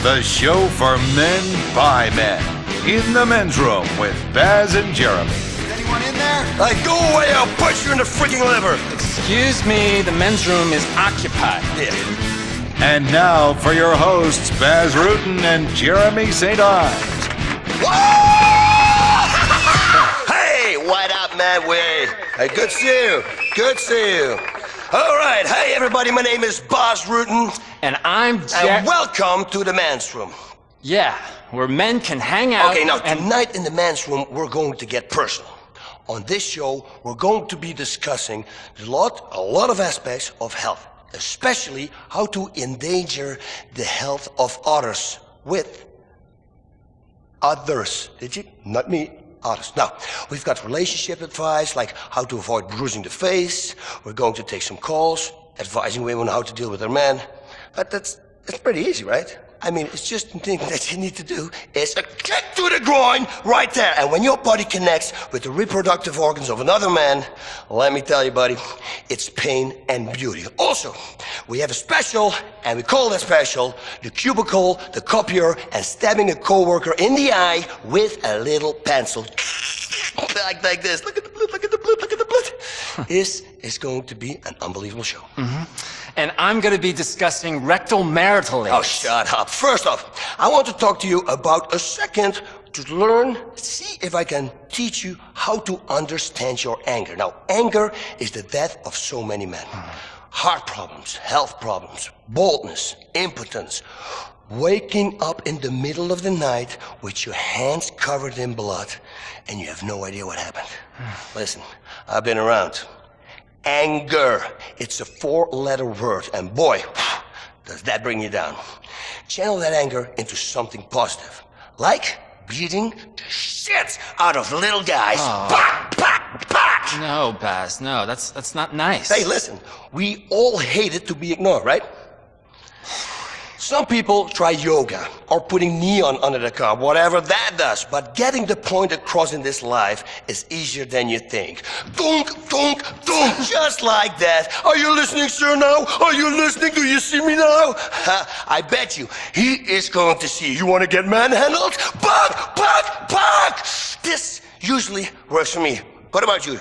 the show for men by men. In the men's room with Baz and Jeremy. Is anyone in there? Hey, go away, I'll punch you in the freaking liver. Excuse me, the men's room is occupied. Yeah. And now for your hosts, Baz Rutten and Jeremy St. Ives. Hey, what up, man? Hey, good to see you. Good to see you. All right, hey, everybody, my name is Baz Rutten. And I'm And welcome to the men's room. Yeah, where men can hang out. Okay, now, tonight in the men's room, we're going to get personal. On this show, we're going to be discussing a lot of aspects of health, especially how to endanger the health of others with others. Did you? Not me. Others. Now, we've got relationship advice, like how to avoid bruising the face. We're going to take some calls, advising women how to deal with their men. But that's pretty easy, right? I mean, it's just the thing that you need to do is a kick to the groin right there. And when your body connects with the reproductive organs of another man, let me tell you, buddy, it's pain and beauty. Also, we have a special, and we call that special the cubicle, the copier, and stabbing a coworker in the eye with a little pencil. like this. Look at the blood, look at the blood, look at the blood. This is going to be an unbelievable show. Mm-hmm. And I'm going to be discussing rectal marital aids. Oh, shut up. First off, I want to talk to you about a second to learn, see if I can teach you how to understand your anger. Now, anger is the death of so many men. Heart problems, health problems, boldness, impotence, waking up in the middle of the night with your hands covered in blood and you have no idea what happened. Listen, I've been around. Anger. It's a 4-letter word, and boy, does that bring you down. Channel that anger into something positive, like beating the shit out of little guys. Pack, pack, pack. No, Baz, no, that's not nice. Hey, listen, we all hate it to be ignored, right? Some people try yoga or putting neon under the car, whatever that does. But getting the point across in this life is easier than you think. Dunk, dunk, dunk, just like that. Are you listening, sir, now? Are you listening? Do you see me now? I bet you he is going to see you. You want to get manhandled? Pack, pack, pack. This usually works for me. What about you?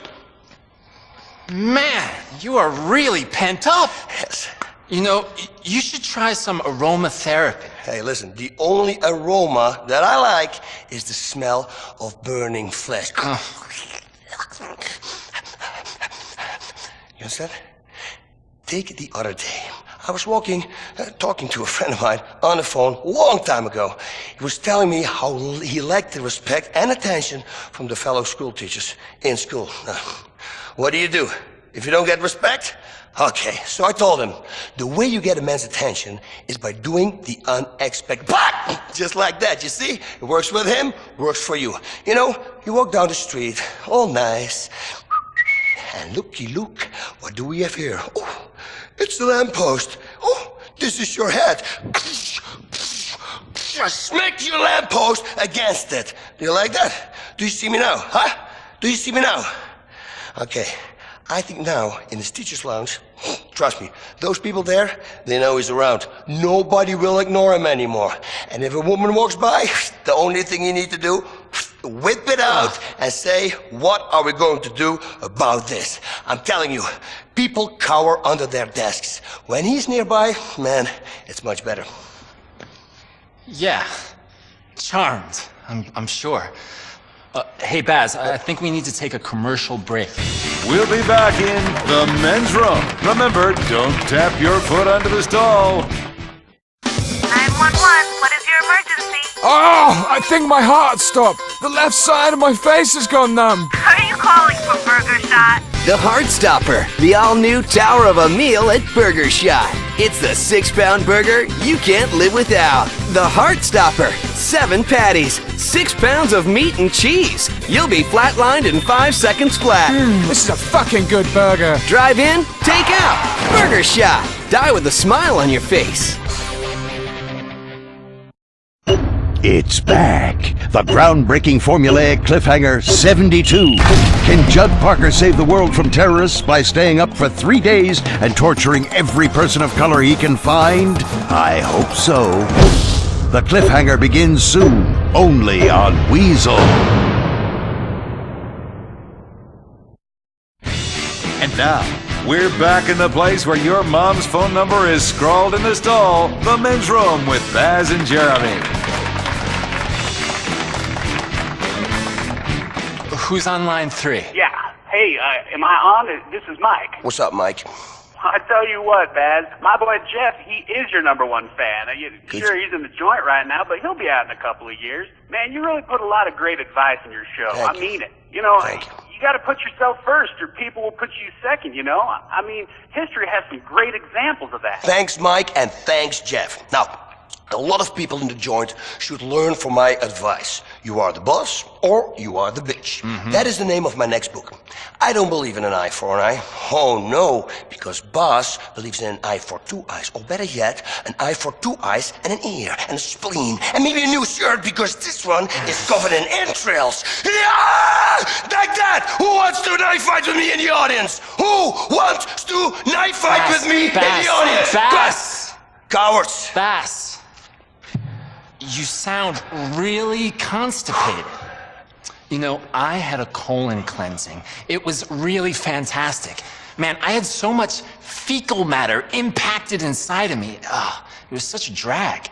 Man, you are really pent up. Yes. You know, you should try some aromatherapy. Hey, listen, the only aroma that I like is the smell of burning flesh. You understand? Take the other day. I was talking to a friend of mine on the phone a long time ago. He was telling me how he lacked the respect and attention from the fellow school teachers in school. Now, what do you do if you don't get respect? Okay, so I told him, the way you get a man's attention is by doing the unexpected. Just like that, you see? It works with him, works for you. You know, you walk down the street, all nice, and look, what do we have here? Oh, it's the lamppost. Oh, this is your head. Smack your lamppost against it. Do you like that? Do you see me now, huh? Do you see me now? Okay. I think now, in this teacher's lounge, trust me, those people there, they know he's around. Nobody will ignore him anymore. And if a woman walks by, the only thing you need to do, whip it out and say, what are we going to do about this? I'm telling you, people cower under their desks. When he's nearby, man, it's much better. Yeah, charmed, I'm sure. Hey, Baz, I think we need to take a commercial break. We'll be back in the men's room. Remember, don't tap your foot under the stall. 911, what is your emergency? Oh, I think my heart stopped. The left side of my face has gone numb. Are you calling for Burger Shot? The Heart Stopper, the all-new tower of a meal at Burger Shot. It's the 6-pound burger you can't live without. The Heart Stopper, 7 patties, 6 pounds of meat and cheese. You'll be flatlined in 5 seconds flat. This is a fucking good burger. Drive in, take out. Burger Shot. Die with a smile on your face. It's back. The groundbreaking formulaic cliffhanger 72. Can Judd Parker save the world from terrorists by staying up for 3 days and torturing every person of color he can find? I hope so. The cliffhanger begins soon, only on Weazel. And now, we're back in the place where your mom's phone number is scrawled in the stall, the men's room with Baz and Jeremy. Who's on line 3? Yeah. Hey, am I on? This is Mike. What's up, Mike? I tell you what, Baz, my boy Jeff, he is your #1 fan. Sure, he's in the joint right now, but he'll be out in a couple of years. Man, you really put a lot of great advice in your show. Thank I you. mean it. You know, Thank you. you got to put yourself first, or people will put you second, you know? I mean, history has some great examples of that. Thanks, Mike, and thanks, Jeff. Now, a lot of people in the joint should learn from my advice. You are the boss, or you are the bitch. That is the name of my next book. I don't believe in an eye for an eye. Oh, no, because boss believes in an eye for 2 eyes. Or better yet, an eye for 2 eyes and an ear and a spleen. And maybe a new shirt, because this one is covered in entrails. Yeah! Like that! Who wants to knife fight with me in the audience? Who wants to knife fight with me in the audience? Bass! Cowards! Bass! You sound really constipated. You know, I had a colon cleansing. It was really fantastic. Man, I had so much fecal matter impacted inside of me. Ugh, it was such a drag.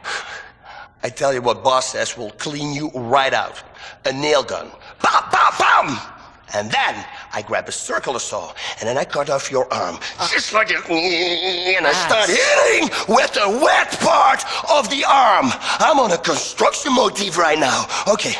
I tell you what boss says will clean you right out. A nail gun. Bam, bam, bam! And then I grab a circular saw, and then I cut off your arm. Just like it. And I start hitting with the wet part of the arm. I'm on a construction motif right now. Okay,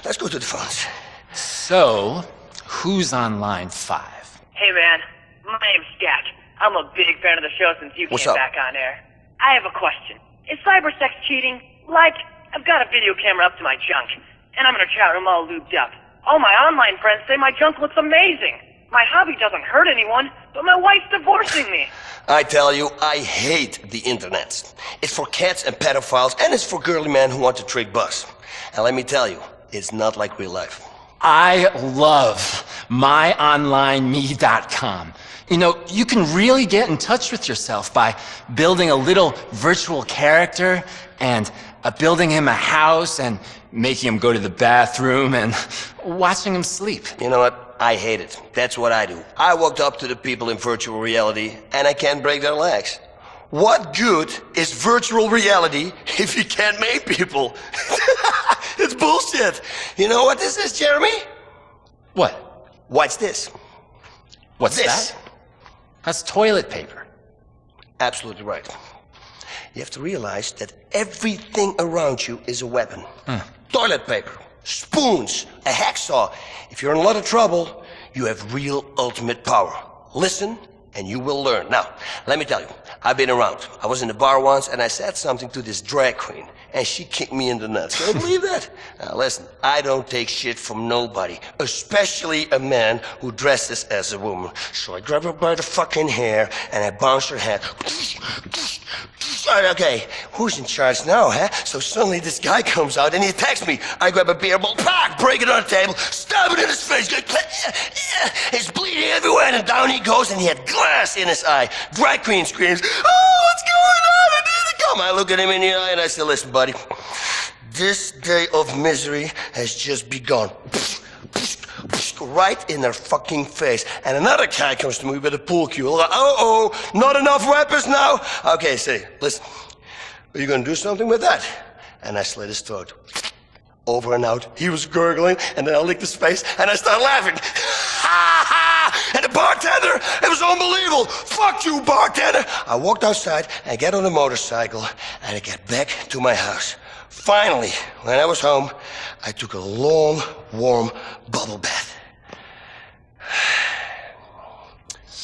let's go to the phones. So, who's on line 5? Hey man, my name's Jack. I'm a big fan of the show since you What's came up? back on air. I have a question. Is cybersex cheating? Like, I've got a video camera up to my junk, and I'm in a chat room all lubed up. All my online friends say my junk looks amazing. My hobby doesn't hurt anyone, but my wife's divorcing me. I tell you, I hate the internet. It's for cats and pedophiles, and it's for girly men who want to trick bus. And let me tell you, it's not like real life. I love myonlineme.com. You know, you can really get in touch with yourself by building a little virtual character and building him a house and making him go to the bathroom and watching him sleep. You know what? I hate it. That's what I do. I walked up to the people in virtual reality, and I can't break their legs. What good is virtual reality if you can't make people? It's bullshit. You know what this is, Jeremy? What? What's this? What's This. that? That's toilet paper. Absolutely right. You have to realize that everything around you is a weapon. Toilet paper, spoons, a hacksaw. If you're in a lot of trouble, you have real ultimate power. Listen, and you will learn. Now, let me tell you, I've been around. I was in a bar once, and I said something to this drag queen, and she kicked me in the nuts. Can you believe that? Now, listen, I don't take shit from nobody, especially a man who dresses as a woman. So I grab her by the fucking hair, and I bounce her head. Okay, who's in charge now, huh? So suddenly this guy comes out, and he attacks me. I grab a beer bottle, pack, break it on the table, stab it in his face. It's bleeding everywhere, and down he goes, and he had glass in his eye. Drag queen screams, "Oh, what's going on? I need to come." I look at him in the eye, and I say, "Listen, buddy, this day of misery has just begun." Right in their fucking face. And another guy comes to me with a pool cue. Like, uh-oh, not enough weapons now? Okay, say, listen, are you gonna do something with that? And I slit his throat. Over and out. He was gurgling, and then I licked his face, and I started laughing. And the bartender, it was unbelievable. Fuck you, bartender. I walked outside, I get on a motorcycle, and I get back to my house. Finally, when I was home, I took a long, warm bubble bath.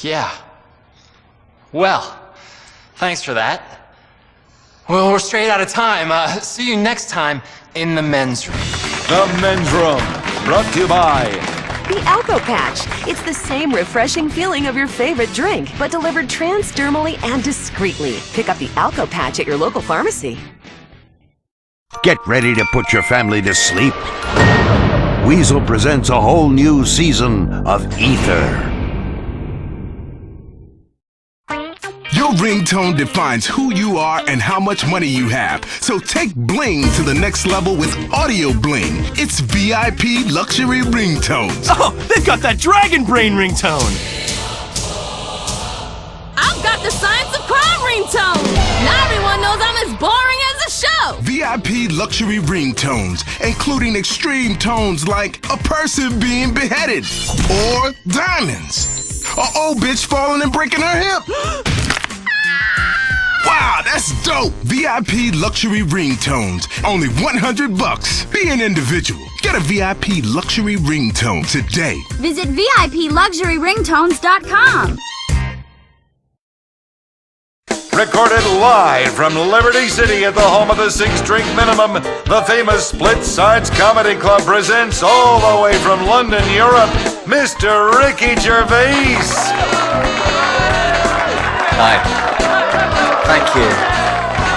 Yeah. Well, thanks for that. Well, we're straight out of time. See you next time in the men's room. The men's room, brought to you by The Alco Patch. It's the same refreshing feeling of your favorite drink, but delivered transdermally and discreetly. Pick up the Alco Patch at your local pharmacy. Get ready to put your family to sleep. Weazel presents a whole new season of Ether. You Your ringtone defines who you are and how much money you have. So take bling to the next level with Audio Bling. It's VIP luxury ringtones. Oh, they've got that dragon brain ringtone. I've got the science of crime ringtone. Now everyone knows I'm as boring as a show. VIP luxury ringtones, including extreme tones like a person being beheaded or diamonds. An old bitch falling and breaking her hip. Wow, that's dope. VIP luxury ringtones, only $100. Be an individual. Get a VIP luxury ringtone today. Visit VIPluxuryringtones.com. Recorded live from Liberty City at the home of the 6-drink minimum, the famous Split Sides Comedy Club presents all the way from London, Europe, Mr. Ricky Gervais. Hi. Thank you.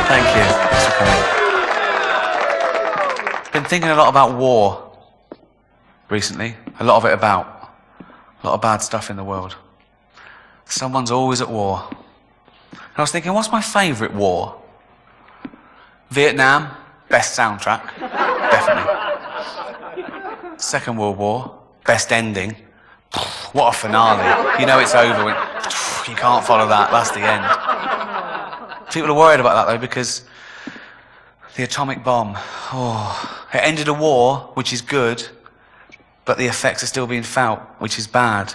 Thank you. Thanks for coming. Been thinking a lot about war recently. A lot of it about. A lot of bad stuff in the world. Someone's always at war. I was thinking, what's my favourite war? Vietnam, best soundtrack, definitely. Second World War, best ending. What a finale. You know it's over when you can't follow that, that's the end. People are worried about that though because the atomic bomb, it ended a war, which is good, but the effects are still being felt, which is bad.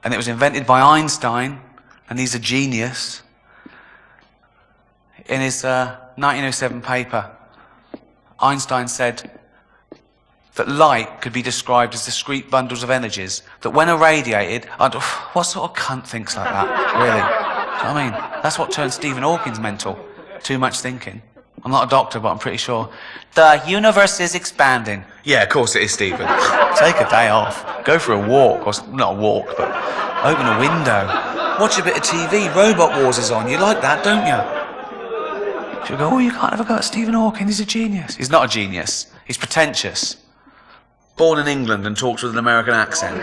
And it was invented by Einstein, and he's a genius. In his 1907 paper, Einstein said that light could be described as discrete bundles of energies that when irradiated, what sort of cunt thinks like that, really? Do you know what I mean? That's what turned Stephen Hawking's mental. Too much thinking. I'm not a doctor, but I'm pretty sure. The universe is expanding. Yeah, of course it is, Stephen. Take a day off. Go for a walk, or not a walk, but open a window. Watch a bit of TV. Robot Wars is on. You like that, don't you? She'll go, you can't ever go at Stephen Hawking, he's a genius. He's not a genius, he's pretentious. Born in England and talks with an American accent.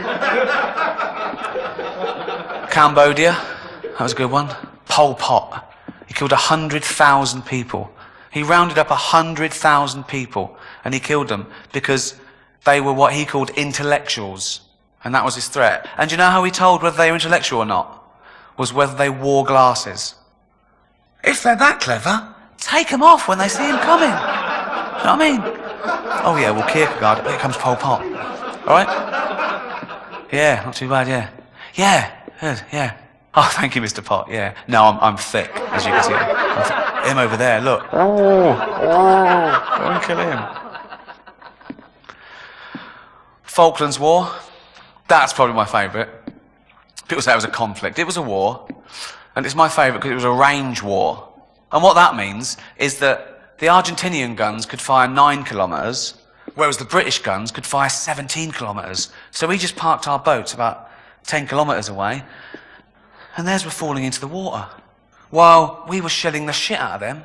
Cambodia, that was a good one. Pol Pot, he killed 100,000 people. He rounded up 100,000 people and he killed them because they were what he called intellectuals. And that was his threat. And do you know how he told whether they were intellectual or not? Was whether they wore glasses. If they're that clever, take them off when they see him coming. You know what I mean? Oh yeah, well Kierkegaard, here comes Pol Pot. Alright? Yeah, not too bad, yeah. Yeah, good, yeah. Oh, thank you, Mr. Pot, yeah. No, I'm thick, as you can see. Him over there, look. Don't kill him. Falklands War, that's probably my favourite. People say it was a conflict. It was a war, and it's my favourite because it was a range war. And what that means is that the Argentinian guns could fire 9 kilometres, whereas the British guns could fire 17 kilometres. So we just parked our boats about 10 kilometres away, and theirs were falling into the water, while we were shelling the shit out of them.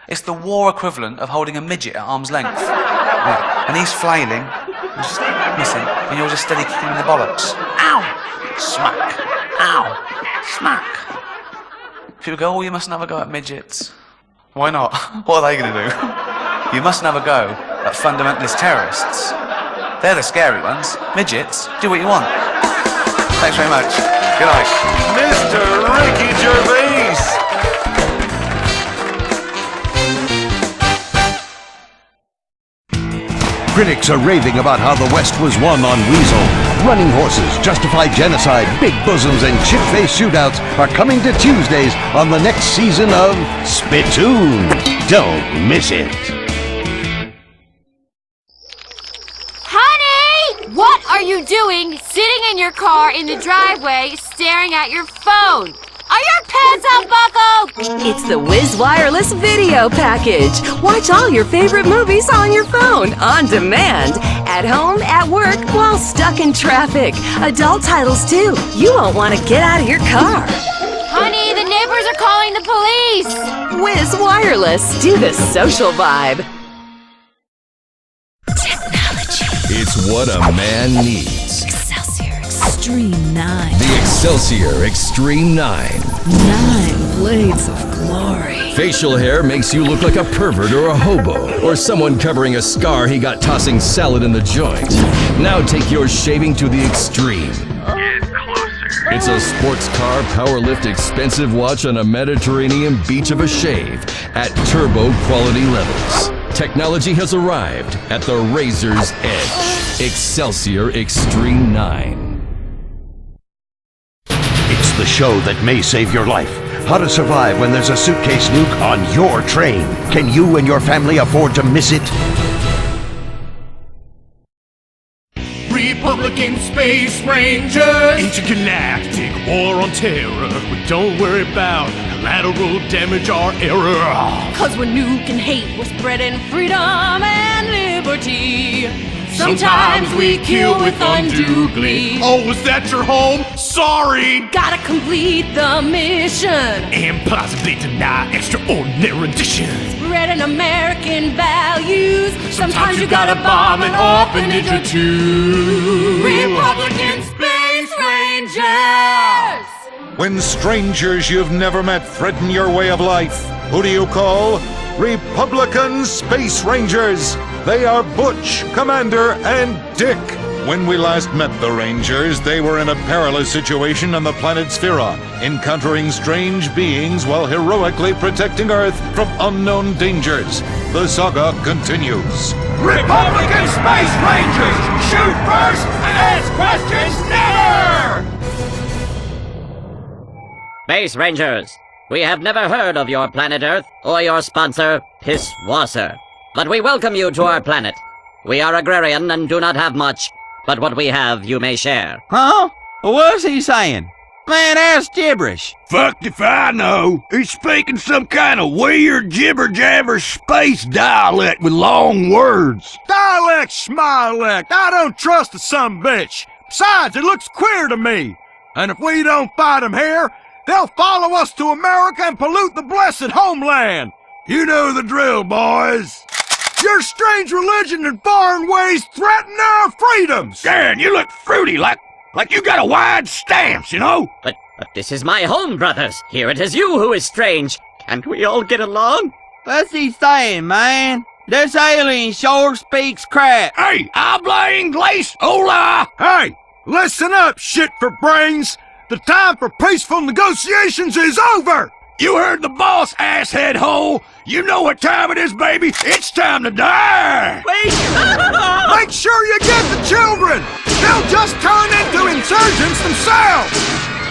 It's the war equivalent of holding a midget at arm's length. Yeah. And he's flailing, and just missing, and you're just steady kicking him in the bollocks. Ow! Smack. Ow! Smack. People go, you mustn't have a go at midgets. Why not? What are they going to do? You mustn't have a go at fundamentalist terrorists. They're the scary ones. Midgets, do what you want. Thanks very much. Good night. Mr. Ricky Gervais. Critics are raving about how the West was won on weazel. Running horses, justified genocide, big bosoms, and chip-faced shootouts are coming to Tuesdays on the next season of Spittoon. Don't miss it. Honey! What are you doing sitting in your car in the driveway staring at your phone? Are your pants unbuckled? It's the Wiz Wireless Video Package. Watch all your favorite movies on your phone, on demand, at home, at work, while stuck in traffic. Adult titles, too. You won't want to get out of your car. Honey, the neighbors are calling the police. Wiz Wireless. Do the social vibe. Technology. It's what a man needs. Excelsior. Extreme 9. The Excelsior Extreme 9. 9 blades of glory. Facial hair makes you look like a pervert or a hobo, or someone covering a scar he got tossing salad in the joint. Now take your shaving to the extreme. Get closer. It's a sports car, power lift, expensive watch on a Mediterranean beach of a shave at turbo quality levels. Technology has arrived at the razor's edge. Excelsior Extreme 9. It's the show that may save your life. How to survive when there's a suitcase nuke on your train. Can you and your family afford to miss it? Republican Space Rangers! Intergalactic war on terror. But don't worry about collateral damage or error. Cause we're nuking hate, we're spreading freedom and liberty. Sometimes we kill with undue glee. Oh, was that your home? Sorry! Gotta complete the mission. And positively deny extraordinary renditions. Spreading American values. Sometimes you gotta bomb an orphanage or two. Republican Space Rangers! When strangers you've never met threaten your way of life, who do you call? Republican Space Rangers! They are Butch, Commander, and Dick. When we last met the Rangers, they were in a perilous situation on the planet Sphera, encountering strange beings while heroically protecting Earth from unknown dangers. The saga continues. Republican Space Rangers! Shoot first and ask questions never! Space Rangers, we have never heard of your planet Earth or your sponsor, Pisswasser. But we welcome you to our planet. We are agrarian and do not have much, but what we have you may share. Huh? What's he saying? Man, that's gibberish. Fucked if I know. He's speaking some kind of weird jibber-jabber space dialect with long words. Dialect, schmilect, I don't trust the sumbitch. Besides, it looks queer to me. And if we don't fight them here, they'll follow us to America and pollute the blessed homeland. You know the drill, boys. Your strange religion and foreign ways threaten our freedoms! Dan, you look fruity, like you got a wide stance, you know? But this is my home, brothers. Here it is you who is strange. Can't we all get along? What's he saying, man? This alien sure speaks crap. Hey, habla inglés, hola! Hey, listen up, shit for brains! The time for peaceful negotiations is over! You heard the boss, asshead hole! You know what time it is, baby! It's time to die! Wait! Make sure you get the children! They'll just turn into insurgents themselves!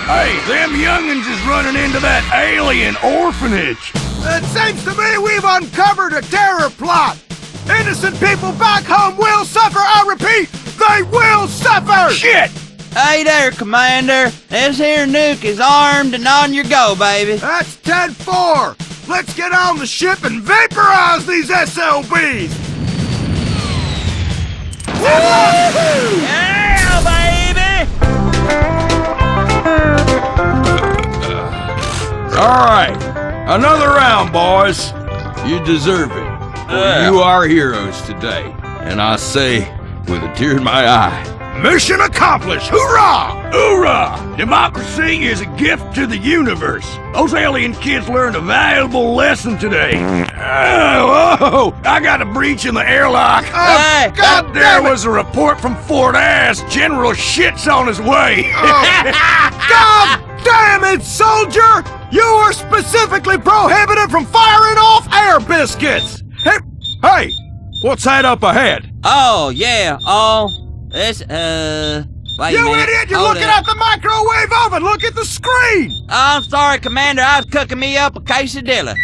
Hey, them young'uns is running into that alien orphanage! It seems to me we've uncovered a terror plot! Innocent people back home will suffer, I repeat! They will suffer! Shit! Hey there, Commander. This here nuke is armed and on your go, baby. That's 10-4. Let's get on the ship and vaporize these SLBs! Woo-hoo! Yeah, baby! All right, another round, boys. You deserve it. You are heroes today, and I say with a tear in my eye, mission accomplished! Hoorah! Hoorah! Democracy is a gift to the universe. Those alien kids learned a valuable lesson today. Oh, I got a breach in the airlock. Hey, God, there was a report from Fort Ass. General shit's on his way. God damn it, soldier! You are specifically prohibited from firing off air biscuits! Hey, what's that up ahead? Oh, yeah, this, wait a You minute. idiot! You're Hold looking up. at the microwave oven! Look at the screen! I'm sorry, Commander. I was cooking me up a quesadilla.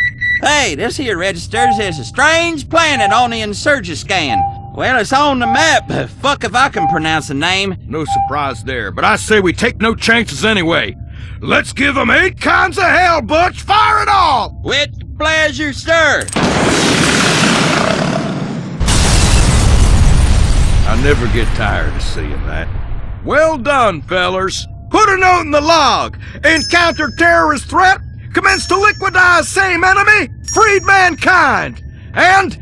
Hey, this here registers as a strange planet on the Insurgent scan. Well, it's on the map, but fuck if I can pronounce the name. No surprise there, but I say we take no chances anyway. Let's give them 8 kinds of hell, Butch! Fire it all! With pleasure, sir. I never get tired of seeing that. Well done, fellers. Put a note in the log. Encounter terrorist threat. Commence to liquidize same enemy. Freed mankind. And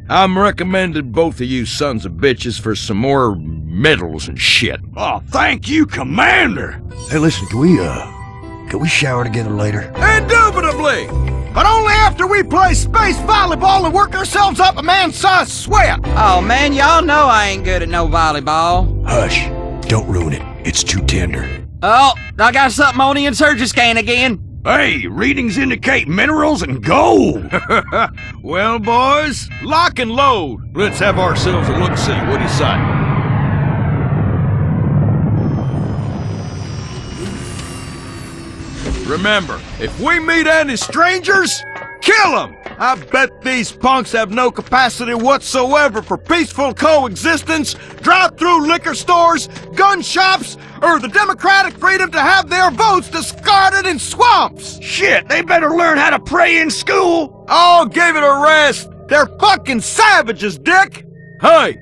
I'm recommending both of you sons of bitches for some more medals and shit. Oh, thank you, Commander. Hey, listen, can we shower together later? Indubitably! But only after we play space volleyball and work ourselves up a man-sized sweat! Oh, man, y'all know I ain't good at no volleyball. Hush. Don't ruin it. It's too tender. Oh, I got something on the insurgent scan again. Hey, readings indicate minerals and gold. Well, boys, lock and load. Let's have ourselves a look-see. What do you say? Remember, if we meet any strangers, kill them! I bet these punks have no capacity whatsoever for peaceful coexistence, drive-through liquor stores, gun shops, or the democratic freedom to have their votes discarded in swamps! Shit, they better learn how to pray in school! Oh, give it a rest! They're fucking savages, Dick! Hey,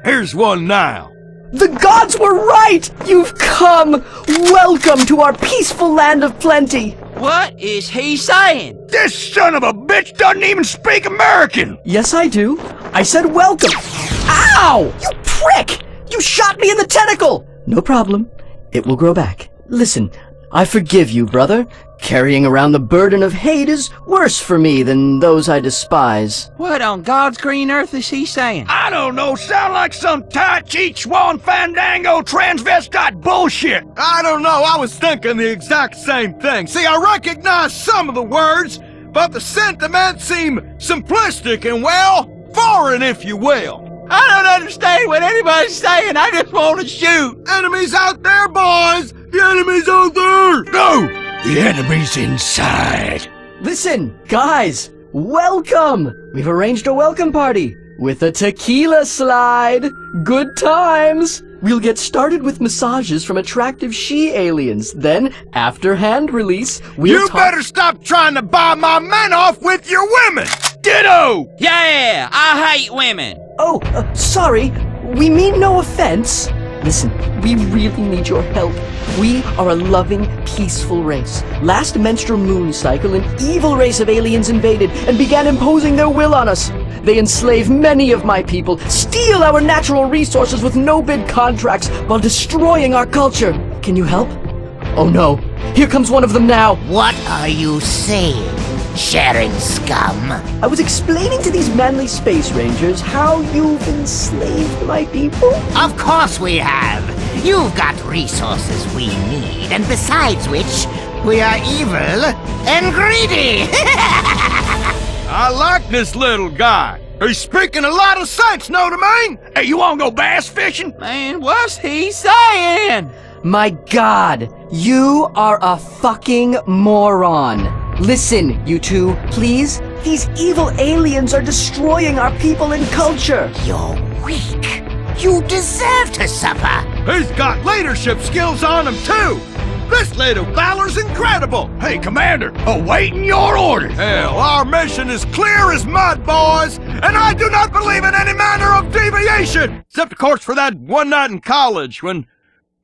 here's one now. The gods were right! You've come! Welcome to our peaceful land of plenty! What is he saying? This son of a bitch doesn't even speak American! Yes, I do. I said welcome. Ow! You prick! You shot me in the tentacle! No problem. It will grow back. Listen, I forgive you, brother. Carrying around the burden of hate is worse for me than those I despise. What on God's green earth is he saying? I don't know, sound like some Tai Chi Chuan Fandango transvestite bullshit. I don't know, I was thinking the exact same thing. See, I recognize some of the words, but the sentiments seem simplistic and, well, foreign, if you will. I don't understand what anybody's saying. I just want to shoot. Enemies out there, boys! The enemy's out there! No! The enemy's inside. Listen, guys, welcome! We've arranged a welcome party with a tequila slide. Good times! We'll get started with massages from attractive she-aliens. Then, after hand release, we'll You better stop trying to buy my men off with your women! Ditto! Yeah, I hate women. Oh, sorry. We mean no offense. Listen, we really need your help. We are a loving, peaceful race. Last menstrual moon cycle, an evil race of aliens invaded and began imposing their will on us. They enslave many of my people, steal our natural resources with no-bid contracts while destroying our culture. Can you help? Oh no, here comes one of them now. What are you saying, sharing scum? I was explaining to these manly space rangers how you've enslaved my people. Of course we have. You've got resources we need, and besides which, we are evil and greedy. I like this little guy. He's speaking a lot of sense, know what I mean? Hey, you wanna go bass fishing? Man, what's he saying? My God, you are a fucking moron. Listen, you two, please. These evil aliens are destroying our people and culture. You're weak. You deserve to suffer. He's got leadership skills on him, too. This little valor's incredible. Hey, Commander, awaiting your orders. Hell, our mission is clear as mud, boys, and I do not believe in any manner of deviation. Except, of course, for that one night in college when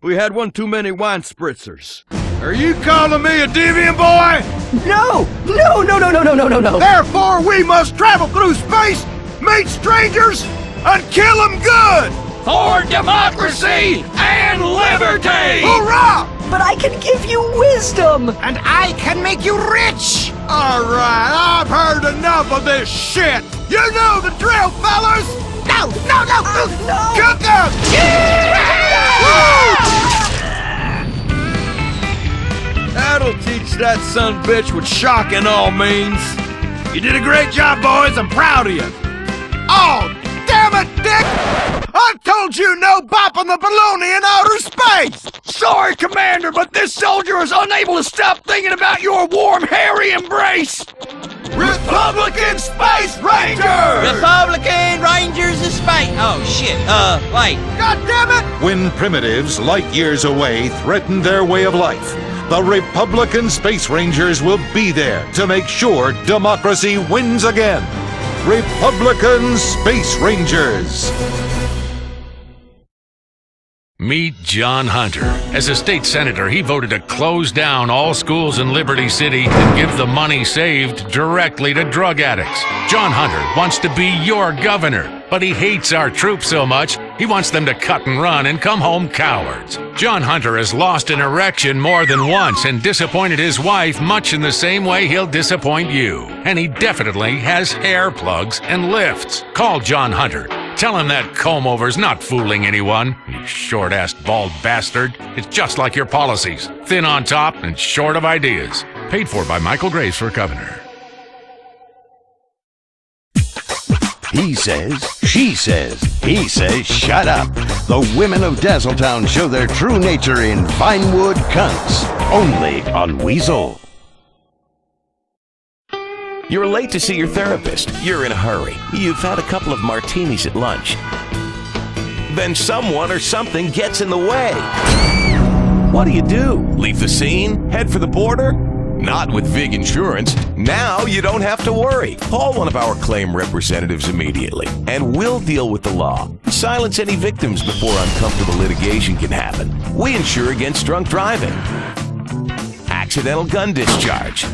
we had one too many wine spritzers. Are you calling me a deviant, boy? No! No, no, no, no, no, no, no, no. Therefore, we must travel through space, meet strangers, and kill them good! For democracy and liberty! Hurrah! But I can give you wisdom! And I can make you rich! All right, I've heard enough of this shit! You know the drill, fellas! No, no, no! No! Cook up! That'll teach that son bitch what shocking all means. You did a great job, boys. I'm proud of you. Oh, damn it, Dick! I told you no bopping the baloney in outer space! Sorry, Commander, but this soldier is unable to stop thinking about your warm, hairy embrace! Republican Space Rangers! Republican Rangers of Space. Oh, shit. Wait. God damn it! When primitives light years away threaten their way of life, the Republican Space Rangers will be there to make sure democracy wins again. Republican Space Rangers. Meet John Hunter. As a state senator, he voted to close down all schools in Liberty City and give the money saved directly to drug addicts. John Hunter wants to be your governor, but he hates our troops so much, He wants them to cut and run and come home cowards. John Hunter has lost an erection more than once and disappointed his wife much in the same way he'll disappoint you. And he definitely has hair plugs and lifts. Call John Hunter. Tell him that comb-over's not fooling anyone, you short-assed bald bastard. It's just like your policies. Thin on top and short of ideas. Paid for by Michael Graves for Governor. He says, she says, he says, shut up. The women of Dazzletown show their true nature in Vinewood Cunts. Only on Weazel. You're late to see your therapist. You're in a hurry. You've had a couple of martinis at lunch. Then someone or something gets in the way. What do? Leave the scene? Head for the border? Not with VIG Insurance. Now you don't have to worry. Call one of our claim representatives immediately, and we'll deal with the law. Silence any victims before uncomfortable litigation can happen. We insure against drunk driving, accidental gun discharge,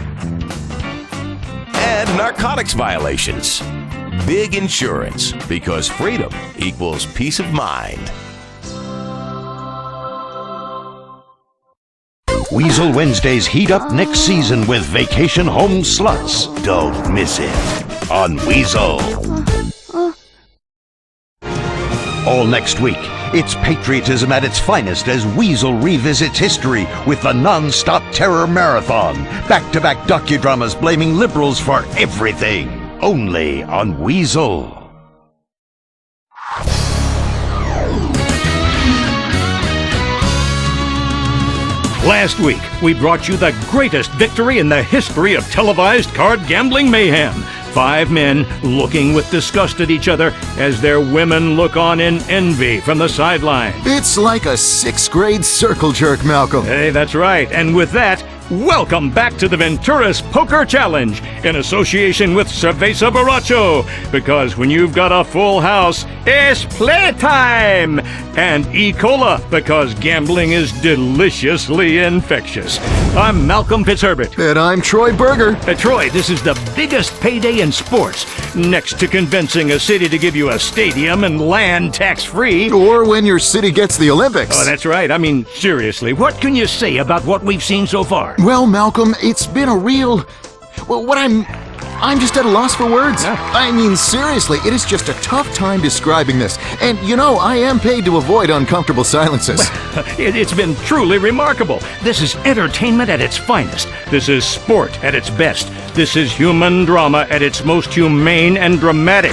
and narcotics violations. VIG Insurance, because freedom equals peace of mind. Weazel Wednesdays heat up next season with Vacation Home Sluts. Don't miss it on Weazel. All next week, it's patriotism at its finest as Weazel revisits history with the non-stop terror marathon. Back-to-back docudramas blaming liberals for everything. Only on Weazel. Last week, we brought you the greatest victory in the history of televised card gambling mayhem. 5 men looking with disgust at each other as their women look on in envy from the sideline. It's like a 6th grade circle jerk, Malcolm. Hey, that's right. And with that, welcome back to the Venturas Poker Challenge in association with Cerveza Borracho. Because when you've got a full house, it's playtime! And E. Cola, because gambling is deliciously infectious. I'm Malcolm Fitzherbert. And I'm Troy Berger. Troy, this is the biggest payday in sports, next to convincing a city to give you a stadium and land tax-free. Or when your city gets the Olympics. Oh, that's right. I mean, seriously, what can you say about what we've seen so far? Well, Malcolm, it's been a real... Well, I'm just at a loss for words. Yeah. I mean, seriously, it is just a tough time describing this. And, you know, I am paid to avoid uncomfortable silences. It's been truly remarkable. This is entertainment at its finest. This is sport at its best. This is human drama at its most humane and dramatic.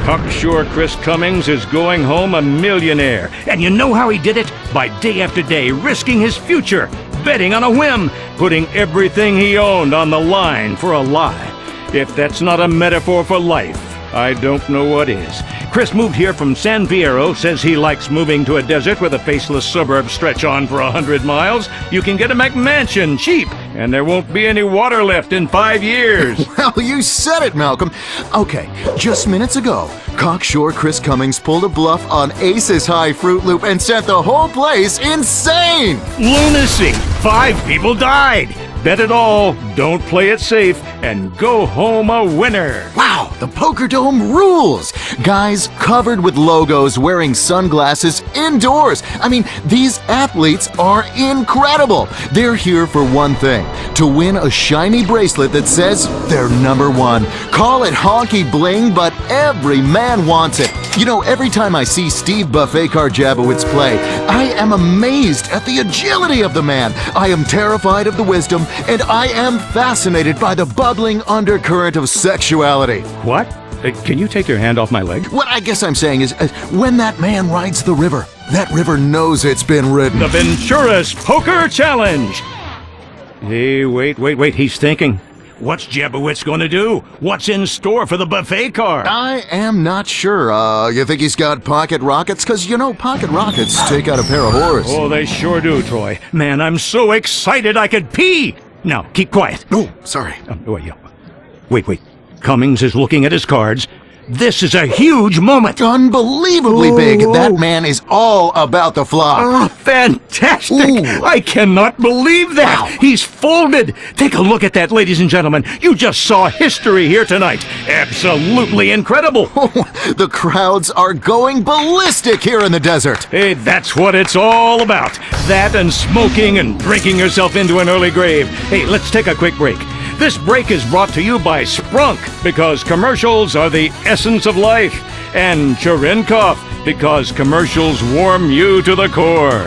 Cocksure Chris Cummings is going home a millionaire. And you know how he did it? By day after day, risking his future, betting on a whim, putting everything he owned on the line for a lie. If that's not a metaphor for life, I don't know what is. Chris moved here from San Fierro, says he likes moving to a desert where the faceless suburbs stretch on for 100 miles. You can get a McMansion cheap, and there won't be any water left in 5 years. Well, you said it, Malcolm. Okay, just minutes ago, cocksure Chris Cummings pulled a bluff on Ace's High Fruit Loop and sent the whole place insane! Lunacy! 5 people died! Bet it all, don't play it safe, and go home a winner. Wow, the Poker Dome rules! Guys covered with logos wearing sunglasses indoors. I mean, these athletes are incredible. They're here for one thing, to win a shiny bracelet that says they're #1. Call it honky bling, but every man wants it. You know, every time I see Steve Buffet Karjabowicz play, I am amazed at the agility of the man. I am terrified of the wisdom, and I am fascinated by the bubbling undercurrent of sexuality. What? Can you take your hand off my leg? What I guess I'm saying is, when that man rides the river, that river knows it's been ridden. The Venturas Poker Challenge! Hey, wait, he's thinking. What's Jabowitz going to do? What's in store for the buffet car? I am not sure. You think he's got pocket rockets? Because, you know, pocket rockets take out a pair of whores. Oh, they sure do, Troy. Man, I'm so excited I could pee! Now, keep quiet. Oh, sorry. Wait. Cummings is looking at his cards. This is a huge moment. Unbelievably big. That man is all about the flop. Oh, fantastic. Ooh. I cannot believe that. Wow. He's folded. Take a look at that, ladies and gentlemen. You just saw history here tonight. Absolutely incredible. The crowds are going ballistic here in the desert. Hey, that's what it's all about. That and smoking and drinking yourself into an early grave. Hey, let's take a quick break. This break is brought to you by Sprunk, because commercials are the essence of life, and Cherenkov, because commercials warm you to the core.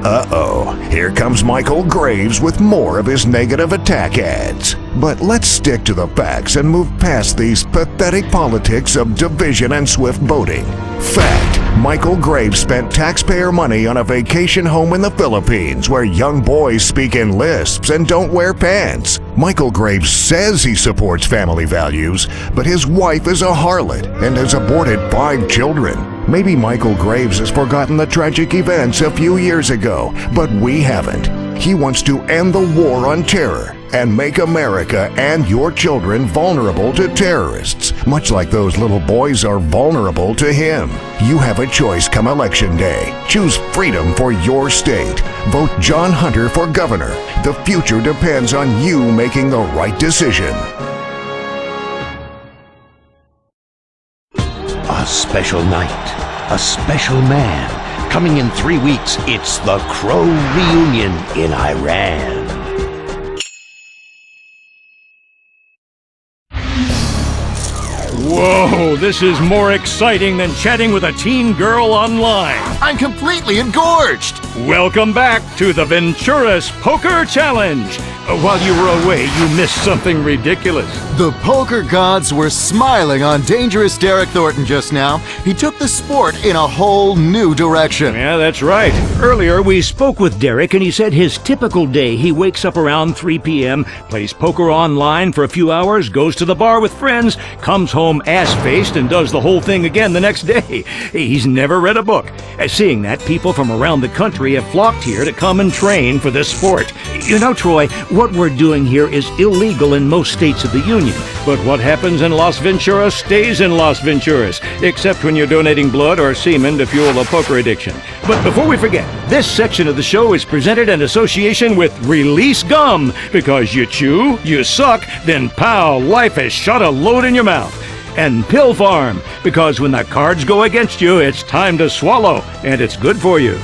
Uh-oh, here comes Michael Graves with more of his negative attack ads. But let's stick to the facts and move past these pathetic politics of division and swift boating. Fact, Michael Graves spent taxpayer money on a vacation home in the Philippines where young boys speak in lisps and don't wear pants. Michael Graves says he supports family values, but his wife is a harlot and has aborted 5 children. Maybe Michael Graves has forgotten the tragic events a few years ago, but we haven't. He wants to end the war on terror and make America and your children vulnerable to terrorists, much like those little boys are vulnerable to him. You have a choice come Election Day. Choose freedom for your state. Vote John Hunter for governor. The future depends on you making the right decision. A special night, a special man. Coming in 3 weeks, it's the Crow reunion in Iran. Whoa, this is more exciting than chatting with a teen girl online. I'm completely engorged. Welcome back to the Venturas Poker Challenge. While you were away, you missed something ridiculous. The poker gods were smiling on dangerous Derek Thornton just now. He took the sport in a whole new direction. Yeah, that's right. Earlier, we spoke with Derek, and he said his typical day, he wakes up around 3 p.m., plays poker online for a few hours, goes to the bar with friends, comes home ass-faced, and does the whole thing again the next day. He's never read a book. Seeing that, people from around the country have flocked here to come and train for this sport. You know, Troy, what we're doing here is illegal in most states of the Union. But what happens in Las Venturas stays in Las Venturas, except when you're donating blood or semen to fuel a poker addiction. But before we forget, this section of the show is presented in association with Release Gum, because you chew, you suck, then pow, life has shot a load in your mouth. And Pill Farm, because when the cards go against you, it's time to swallow, and it's good for you.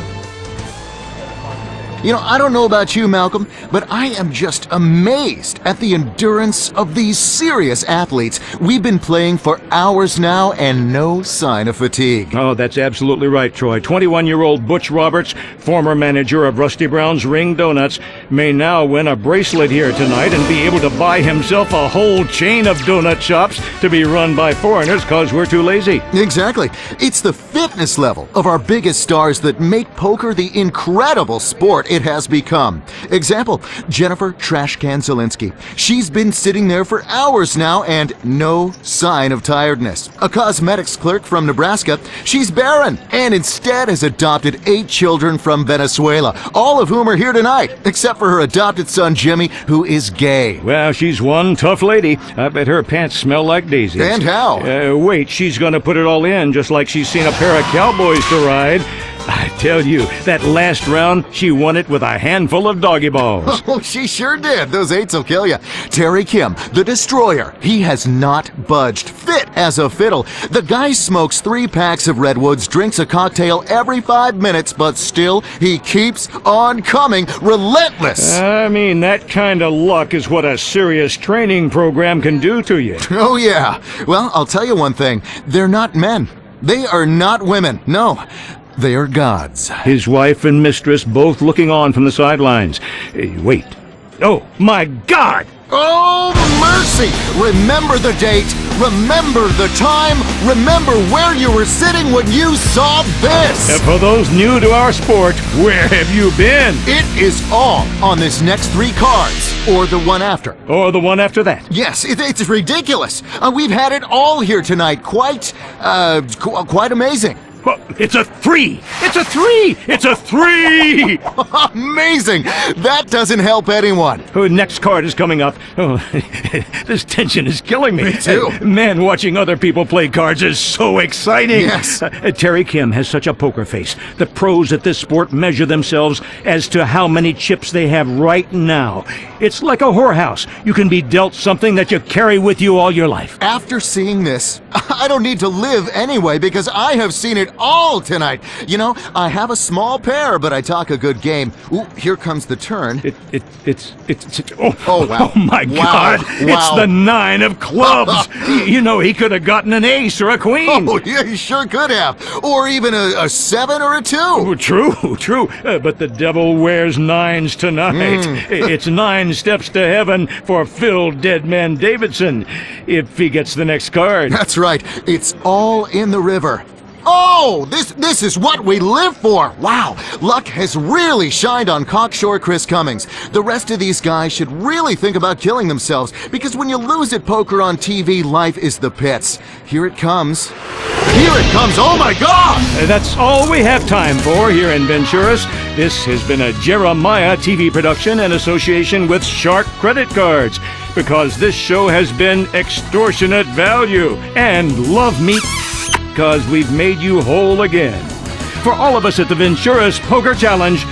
You know, I don't know about you, Malcolm, but I am just amazed at the endurance of these serious athletes. We've been playing for hours now and no sign of fatigue. Oh, that's absolutely right, Troy. 21-year-old Butch Roberts, former manager of Rusty Brown's Ring Donuts, may now win a bracelet here tonight and be able to buy himself a whole chain of donut shops to be run by foreigners because we're too lazy. Exactly. It's the fitness level of our biggest stars that make poker the incredible sport it has become. Example, Jennifer Trashcan Zielinski. She's been sitting there for hours now and no sign of tiredness. A cosmetics clerk from Nebraska, she's barren and instead has adopted 8 children from Venezuela, all of whom are here tonight, except for her adopted son Jimmy, who is gay. Well, she's one tough lady. I bet her pants smell like daisies. And how? Wait, she's gonna put it all in, just like she's seen a pair of cowboys to ride. I tell you, that last round, she won it with a handful of doggy balls. Oh, she sure did. Those 8s will kill you. Terry Kim, the Destroyer. He has not budged. Fit as a fiddle. The guy smokes 3 packs of Redwoods, drinks a cocktail every 5 minutes, but still, he keeps on coming. Relentless. I mean, that kind of luck is what a serious training program can do to you. Oh, yeah. Well, I'll tell you one thing. They're not men. They are not women. No. They are gods. His wife and mistress both looking on from the sidelines. Wait. Oh, my God! Oh, mercy! Remember the date. Remember the time. Remember where you were sitting when you saw this. For those new to our sport, where have you been? It is all on this next 3 cards. Or the one after. Or the one after that. Yes, it's ridiculous. We've had it all here tonight. Quite amazing. Well, it's a 3! It's a 3! It's a 3! Amazing! That doesn't help anyone. Next card is coming up. Oh, this tension is killing me. Me too. Man, watching other people play cards is so exciting. Yes. Terry Kim has such a poker face. The pros at this sport measure themselves as to how many chips they have right now. It's like a whorehouse. You can be dealt something that you carry with you all your life. After seeing this, I don't need to live anyway because I have seen it all tonight. You know, I have a small pair, but I talk a good game. Ooh, here comes the turn. Oh, wow. Oh, my God. Wow. It's the 9 of clubs. You know, he could have gotten an ace or a queen. Oh, yeah, he sure could have. Or even a 7 or a 2. Oh, true. But the devil wears 9s tonight. It's 9 steps to heaven for Phil Deadman Davidson, if he gets the next card. That's right. It's all in the river. Oh, this is what we live for. Wow, luck has really shined on Cocksure Chris Cummings. The rest of these guys should really think about killing themselves because when you lose at poker on TV, life is the pits. Here it comes. Here it comes. Oh, my God. That's all we have time for here in Venturas. This has been a Jeremiah TV production in association with Shark Credit Cards because this show has been extortionate value and love me because we've made you whole again. For all of us at the Venturas Poker Challenge,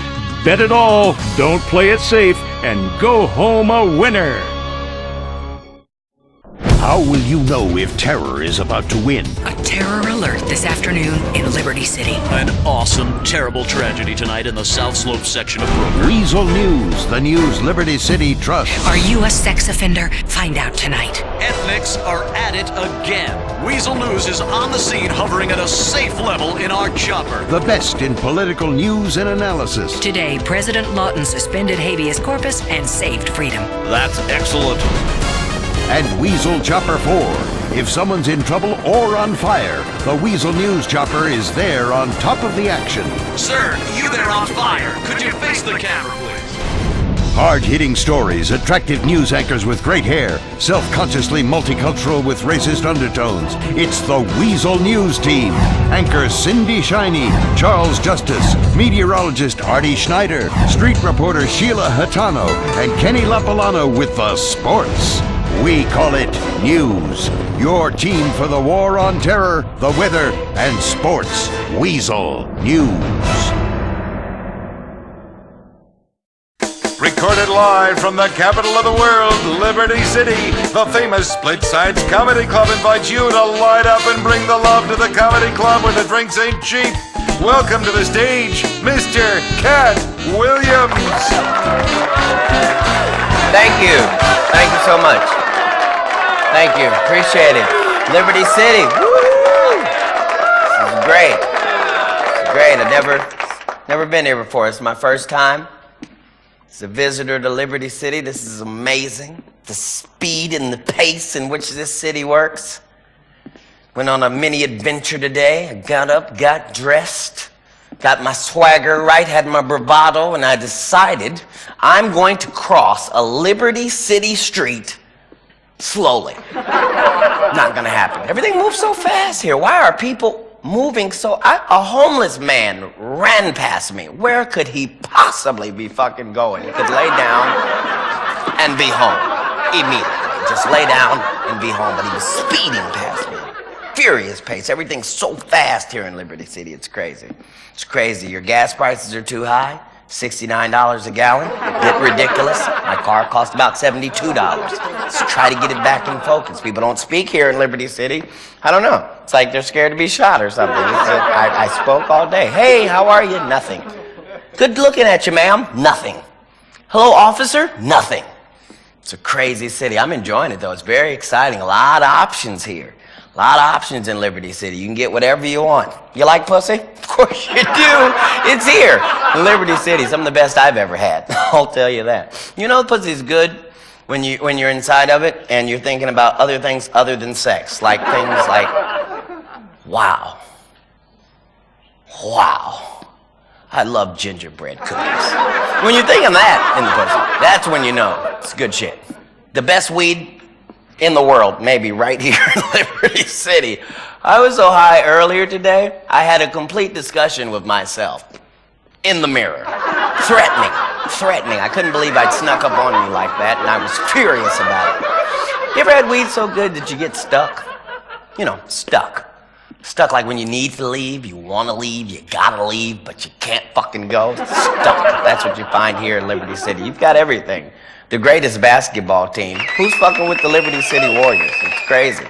bet it all, don't play it safe, and go home a winner. How will you know if terror is about to win? A terror alert this afternoon in Liberty City. An awesome, terrible tragedy tonight in the South Slope section of Brooklyn. Weazel News, the news Liberty City trusts. Are you a sex offender? Find out tonight. Ethnics are at it again. Weazel News is on the scene, hovering at a safe level in our chopper. The best in political news and analysis. Today, President Lawton suspended habeas corpus and saved freedom. That's excellent. And Weazel Chopper 4. If someone's in trouble or on fire, the Weazel News Chopper is there on top of the action. Sir, you there on fire. Could you face the camera, please? Hard-hitting stories, attractive news anchors with great hair, self-consciously multicultural with racist undertones. It's the Weazel News Team. Anchors Cindy Shiney, Charles Justice, meteorologist Artie Schneider, street reporter Sheila Hatano, and Kenny Lapalano with the sports. We call it News. Your team for the war on terror, the weather, and sports. Weazel News. Recorded live from the capital of the world, Liberty City, the famous Split Sides Comedy Club invites you to light up and bring the love to the comedy club where the drinks ain't cheap. Welcome to the stage, Mr. Cat Williams. Thank you. Thank you so much. Thank you. Appreciate it. Liberty City. Woo! This is great. It's great. I've never been here before. It's my first time. As a visitor to Liberty City, this is amazing. The speed and the pace in which this city works. Went on a mini adventure today. I got up, got dressed, got my swagger right, had my bravado, and I decided I'm going to cross a Liberty City street slowly. Not gonna happen. Everything moves so fast here. Why are people moving so... a homeless man ran past me. Where could he possibly be fucking going? He could lay down and be home immediately. Just lay down and be home. But he was speeding past me. Furious pace. Everything's so fast here in Liberty City. It's crazy. It's crazy. Your gas prices are too high. $69 a gallon. Get ridiculous. My car cost about $72. Let's try to get it back in focus. People don't speak here in Liberty City. I don't know. It's like they're scared to be shot or something. I spoke all day. Hey, how are you? Nothing. Good looking at you, ma'am. Nothing. Hello, officer? Nothing. It's a crazy city. I'm enjoying it, though. It's very exciting. A lot of options here. A lot of options in Liberty City. You can get whatever you want. You like pussy? Of course you do. It's here in Liberty City. Some of the best I've ever had. I'll tell you that. You know, pussy's good when you're inside of it and you're thinking about other things other than sex. Like things like, wow. Wow. I love gingerbread cookies. When you're thinking that in the pussy, that's when you know it's good shit. The best weed in the world, maybe right here in Liberty City. I was so high earlier today, I had a complete discussion with myself. In the mirror. Threatening. I couldn't believe I'd snuck up on me like that, and I was furious about it. You ever had weed so good that you get stuck? You know, stuck. Stuck like when you need to leave, you want to leave, you gotta leave, but you can't fucking go. Stuck. That's what you find here in Liberty City. You've got everything. The greatest basketball team. Who's fucking with the Liberty City Warriors? It's crazy.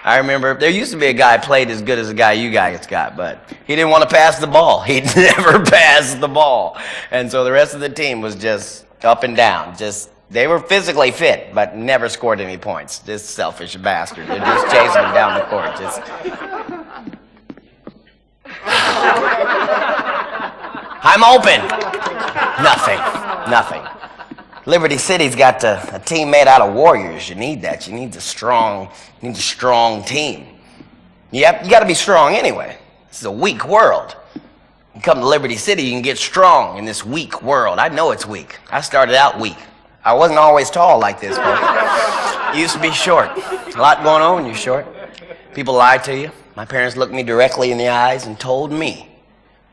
I remember there used to be a guy played as good as the guy you guys got, but he didn't want to pass the ball. He never passed the ball. And so the rest of the team was just up and down. They were physically fit, but never scored any points. Just selfish bastards. They're just chasing him down the court. I'm open. Nothing. Liberty City's got a team made out of warriors. You need that. You need a strong team. You got to be strong anyway. This is a weak world. You come to Liberty City, you can get strong in this weak world. I know it's weak. I started out weak. I wasn't always tall like this, but used to be short. A lot going on when you're short. People lie to you. My parents looked me directly in the eyes and told me,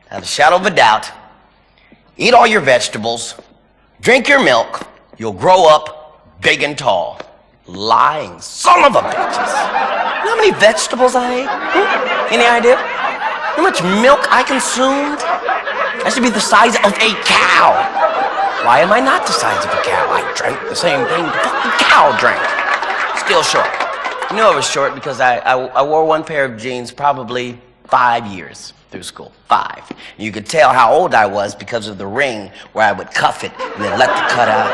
without a shadow of a doubt, eat all your vegetables, drink your milk, you'll grow up big and tall. Lying son of a bitches. You know how many vegetables I ate? Any idea? How much milk I consumed? I should be the size of a cow. Why am I not the size of a cow? I drank the same thing the fucking cow drank. Still short. You know I was short because I wore one pair of jeans probably 5 years through school. 5. You could tell how old I was because of the ring where I would cuff it and then let the cut out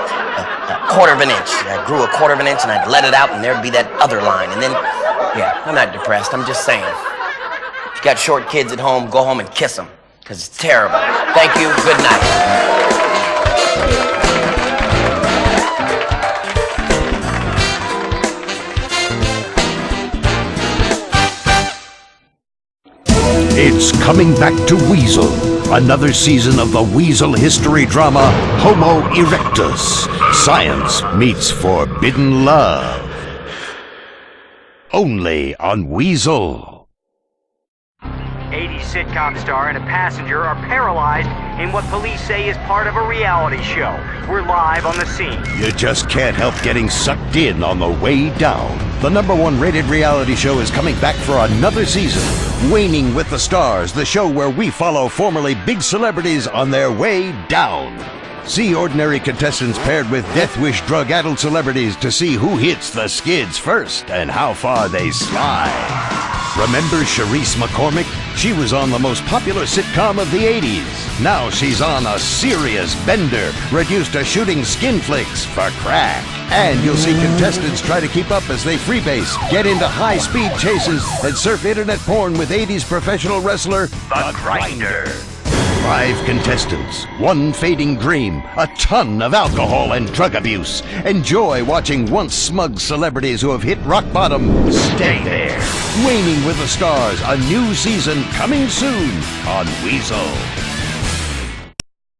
a quarter of an inch. I grew a quarter of an inch and I'd let it out and there'd be that other line. And then, yeah, I'm not depressed. I'm just saying. If you got short kids at home, go home and kiss them because it's terrible. Thank you. Good night. It's coming back to Weazel. Another season of the Weazel history drama, Homo Erectus. Science meets forbidden love. Only on Weazel. 80s sitcom star and a passenger are paralyzed in what police say is part of a reality show. We're live on the scene. You just can't help getting sucked in on the way down. The #1 rated reality show is coming back for another season. Waning with the Stars, the show where we follow formerly big celebrities on their way down. See ordinary contestants paired with death wish drug-addled celebrities to see who hits the skids first and how far they slide. Remember Charisse McCormick? She was on the most popular sitcom of the 80s. Now she's on a serious bender, reduced to shooting skin flicks for crack. And you'll see contestants try to keep up as they freebase, get into high-speed chases, and surf internet porn with 80s professional wrestler, The Grinder. 5 contestants, 1 fading dream, a ton of alcohol and drug abuse. Enjoy watching once smug celebrities who have hit rock bottom stay there. Waning with the Stars, a new season coming soon on Weazel.